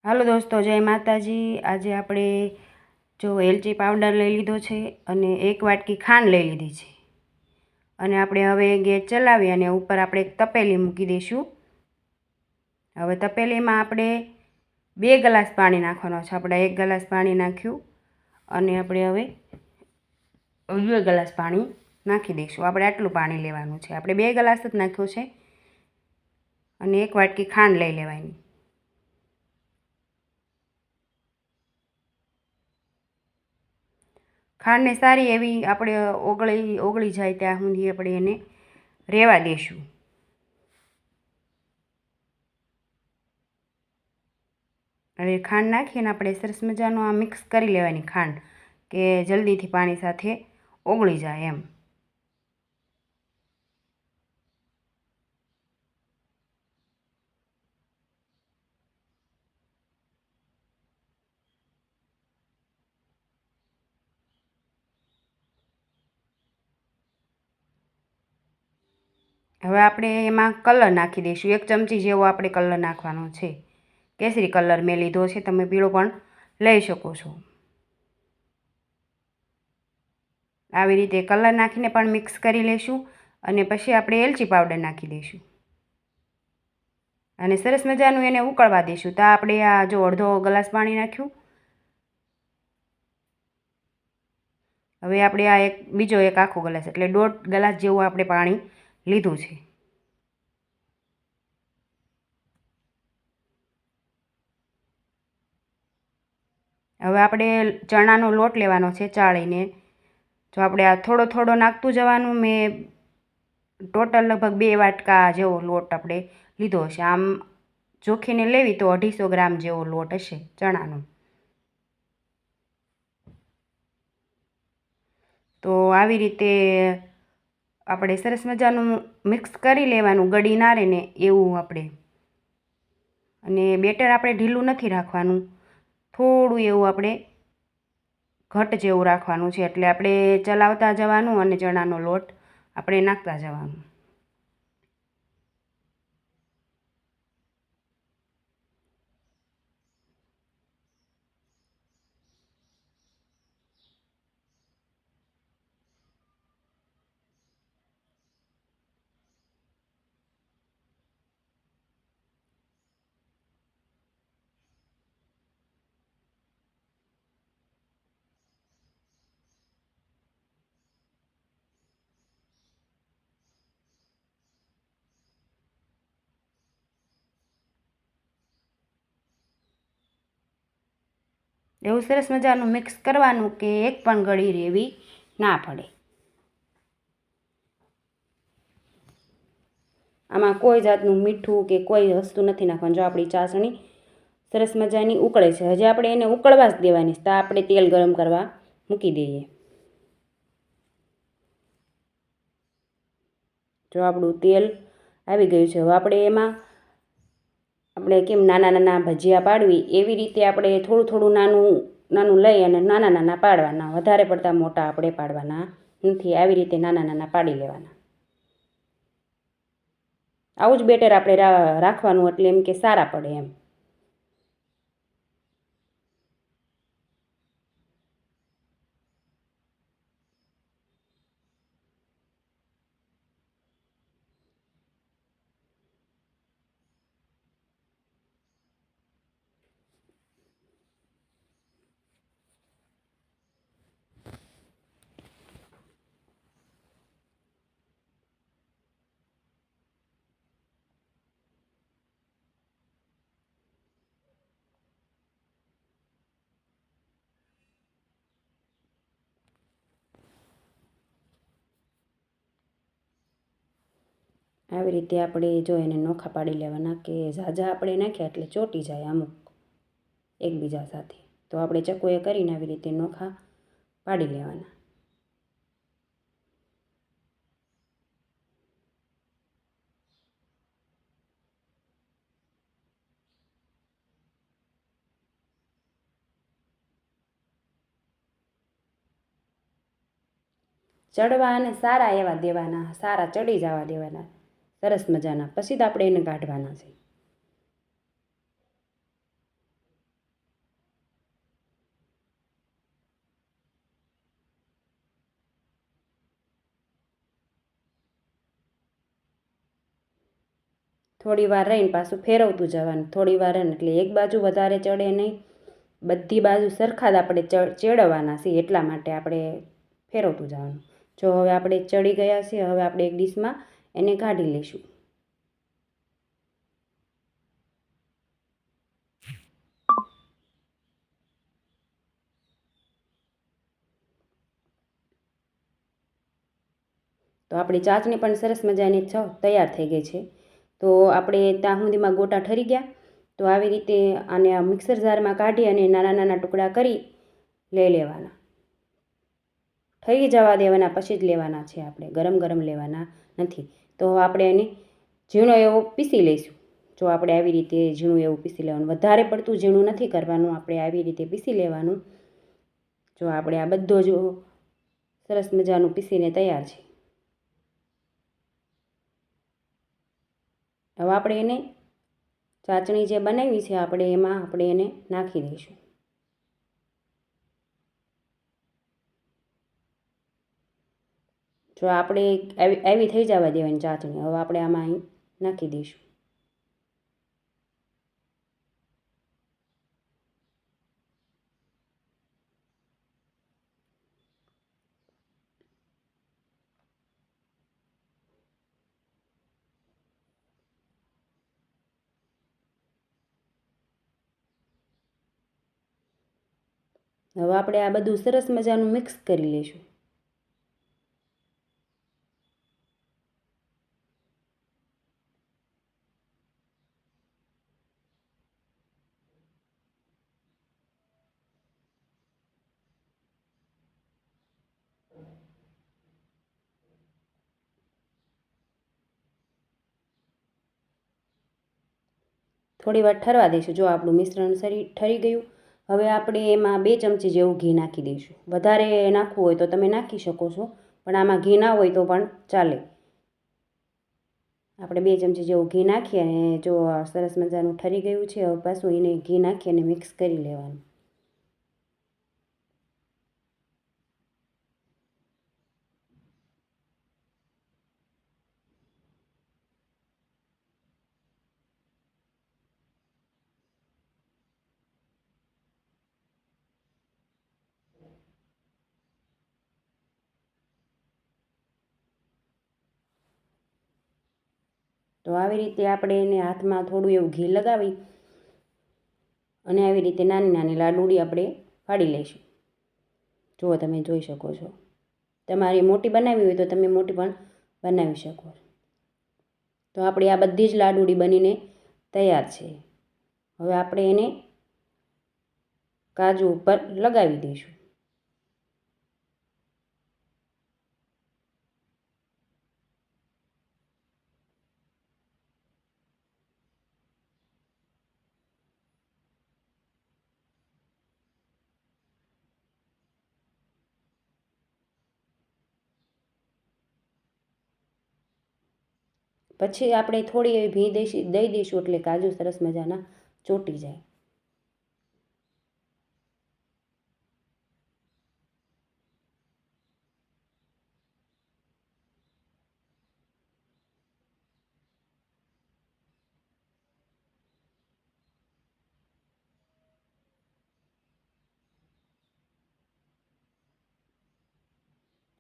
હાલો દોસ્તો, જય માતાજી। આજે આપણે જો એલચી પાવડર લઈ લીધો છે અને 1 વાટકી ખાંડ લઈ લીધી છે અને આપણે હવે ગેસ ચલાવી અને ઉપર આપણે એક તપેલી મૂકી દઈશું। હવે તપેલીમાં આપણે 2 ગ્લાસ પાણી નાખવાનો છે। આપણે 1 ગ્લાસ પાણી નાખ્યું અને આપણે હવે 2 ગ્લાસ પાણી નાખી દઈશું। આપણે આટલું પાણી લેવાનું છે। આપણે 2 ગ્લાસ જ નાખ્યું છે અને 1 વાટકી ખાંડ લઈ લેવાની। ખાંડને સારી એવી આપણે ઓગળી જાય ત્યાં સુધી આપણે એને રહેવા દઈશું। હવે ખાંડ નાખીને આપણે સરસ મજાનું આ મિક્સ કરી લેવાની ખાંડ, કે જલ્દીથી પાણી સાથે ઓગળી જાય એમ। હવે આપણે એમાં કલર નાખી દઈશું। 1 ચમચી જેવો આપણે કલર નાખવાનો છે। કેસરી કલર મેં લીધો છે, તમે પીળો પણ લઈ શકો છો। આવી રીતે કલર નાખીને પણ મિક્સ કરી લઈશું અને પછી આપણે એલચી પાવડર નાખી દઈશું અને સરસ મજાનું એને ઉકળવા દઈશું। તો આપણે આ જો અડધો ગ્લાસ પાણી નાખ્યું। હવે આપણે આ બીજો એક આખો ગ્લાસ એટલે 1.5 ગ્લાસ જેવું આપણે પાણી લીધું છે। હવે આપણે ચણાનો લોટ લેવાનો છે ચાળીને। જો આપણે આ થોડો થોડો નાખતું જવાનું। મેં ટોટલ લગભગ 2 વાટકા જેવો લોટ આપણે લીધો છે। આમ જોખીને લેવી તો 250 ગ્રામ જેવો લોટ હશે ચણાનો। તો આવી રીતે આપણે સરસ મજાનું મિક્સ કરી લેવાનું, ગળી ના રહે ને એવું આપણે। અને બેટર આપણે ઢીલું નથી રાખવાનું, થોડું એવું આપણે ઘટ જેવું રાખવાનું છે। એટલે આપણે ચલાવતા જવાનું અને ચણાનો લોટ આપણે નાખતા જવાનું। એવું સરસ મજાનું મિક્સ કરવાનું કે એક પણ ગળી રહેવી ના પડે। આમાં કોઈ જાતનું મીઠું કે કોઈ વસ્તુ નથી નાખવાનું। જો આપણી ચાસણી સરસ મજાની ઉકળે છે, હજી આપણે એને ઉકળવા જ દેવાની છે। તો આપણે તેલ ગરમ કરવા મૂકી દઈએ। જો આપણું તેલ આવી ગયું છે, હવે આપણે એમાં આપણે કેમ નાના નાના ભજીયા પાડવી એવી રીતે આપણે થોડું થોડું નાનું નાનું લઈ અને નાના નાના પાડવાના। વધારે પડતા મોટા આપણે પાડવાના નથી, આવી રીતે નાના નાના પાડી લેવાના। આવું જ બેટર આપણે રાખવાનું, એટલે એમ કે સારા પડે એમ। આવી રીતે આપણે જો એને નોખા પાડી લેવાના, કે ઝાઝા આપણે નાખ્યા એટલે ચોંટી જાય અમુક એકબીજા સાથે। તો આપણે ચક્કુએ કરીને આવી રીતે નોખા પાડી લેવાના। ચડવા અને સારા એવા દેવાના, સારા ચડી જવા દેવાના સરસ મજાના। પછી જ આપણે એને કાઢવાના છે। થોડી વાર રહીને પાછું ફેરવતું જવાનું. થોડી વાર રહીને એટલે એક બાજુ વધારે ચડે નહીં, બધી બાજુ સરખા જ આપણે ચેડવવાના છીએ, એટલા માટે આપણે ફેરવતું જવાનું. જો હવે આપણે ચડી ગયા છીએ, હવે આપણે એક ડીશમાં એને કાઢી લઈશું. તો આપણી ચાસણી પણ સરસ મજાની તૈયાર થઈ ગઈ છે. તો આપણે ત્યાં સુધીમાં ગોટા ઠરી ગયા. તો આવી રીતે આને મિક્સર જારમાં કાઢી અને નાના નાના ટુકડા કરી લઈ લેવાના. ઠરી જવા દેવાના, પછી જ લેવાના છે આપણે, ગરમ ગરમ લેવાના નથી. તો આપણે એને ઝીણો એવો પીસી લઈશું. જો આપણે આવી રીતે ઝીણું એવું પીસી લેવાનું, વધારે પડતું ઝીણું નથી કરવાનું, આપણે આવી રીતે પીસી લેવાનું. જો આપણે આ બધો જ સરસ મજાનું પીસીને તૈયાર છે. હવે આપણે એને ચાસણી જે બનાવી છે આપણે એમાં આપણે એને નાખી દઈશું. જો આપણે આવી થઈ જવા દેવાની ચાસણી, હવે આપણે આમાં અહીં નાખી દઈશું. હવે આપણે આ બધું સરસ મજાનું મિક્સ કરી લઈશું. થોડી વાર ઠરવા દઈશું. જો આપણું મિશ્રણ ઠરી ગયું. હવે આપણે એમાં 2 ચમચી જેવું ઘી નાખી દઈશું. વધારે નાખવું હોય તો તમે નાખી શકો છો, પણ આમાં ઘી ના હોય તો પણ ચાલે. આપણે 2 ચમચી જેવું ઘી નાખી અને જો સરસ મજાનું ઠરી ગયું છે. હવે પાછું એને ઘી નાખી અને મિક્સ કરી લેવાનું. તો આવી રીતે આપણે એને હાથમાં થોડું એવું ઘી લગાવી અને આવી રીતે નાની નાની લાડુડી આપણે પાડી લઈશું. જુઓ, તમે જોઈ શકો છો. તમારે મોટી બનાવવી હોય તો તમે મોટી પણ બનાવી શકો. તો આપણે આ બધી જ લાડુડી બનીને તૈયાર છે. હવે આપણે એને કાજુ ઉપર લગાવી દઈશું. પછી આપણે થોડી એવી ઘી દઈ દઈશું એટલે કાજુ સરસ મજાના ચોંટી જાય.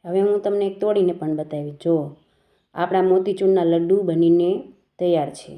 હવે હું તમને એક તોડીને પણ બતાવી. જો આપણા મોતીચૂરના લડ્ડુ બનીને તૈયાર છે.